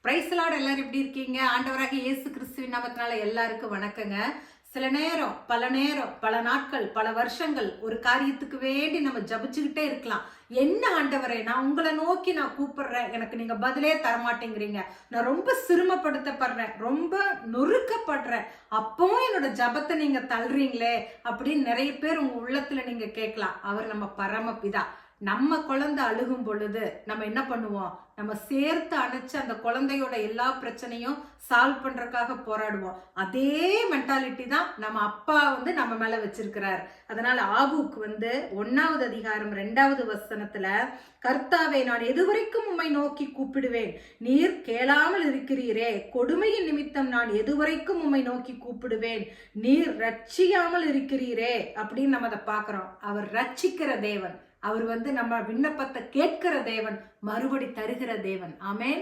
Price Lord. எல்லாரும் எப்படி இருக்கீங்க? ஆண்டவராக இயேசு கிறிஸ்துவின் நாமத்தினால எல்லாருக்கும் வணக்கங்க. சில நேரம் பல நாட்கள் பல வருஷங்கள் ஒரு காரியத்துக்கு வேண்டி நம்ம ஜபிச்சுக்கிட்டே இருக்கலாம். என்ன ஆண்டவரே, நான் உங்களை நோக்கி நான் கூப்பிடுறேன், எனக்கு நீங்க பதிலே தரமாட்டேங்கிறீங்க, நான் ரொம்ப சிரமப்படுத்தப்படுறேன், ரொம்ப நொறுக்கப்படுறேன், அப்பவும் என்னோட ஜபத்தை நீங்க தள்ளுறீங்களே அப்படின்னு நிறைய பேர் உங்க உள்ளத்துல நீங்க கேட்கலாம். அவர் நம்ம பரமபிதா. நம்ம குழந்தை அழுகும் பொழுது நம்ம என்ன பண்ணுவோம்? நம்ம சேர்த்து அணைச்சு அந்த குழந்தையோட எல்லா பிரச்சனையும் சால்வ் பண்றதுக்காக போராடுவோம். அதே மென்டாலிட்டி தான் நம்ம அப்பா நம்ம மேல வச்சிருக்கிறார். அதனால ஆபூக்கு 1வது அதிகாரம் 2வது வசனத்துல, கர்த்தாவே, நான் எதுவரைக்கும் உம்மை நோக்கி கூப்பிடுவேன், நீர் கேளாமல் இருக்கிறீரே, கொடுமையின் நிமித்தம் நான் எதுவரைக்கும் உம்மை நோக்கி கூப்பிடுவேன், நீர் ரட்சியாமல் இருக்கிறீரே அப்படின்னு நம்ம அதை பாக்குறோம். அவர் ரட்சிக்கிற தேவன். அவர் நம்ம விண்ணப்பத்தை கேட்கிற தேவன், மறுபடி தருகிற தேவன். ஆமென்.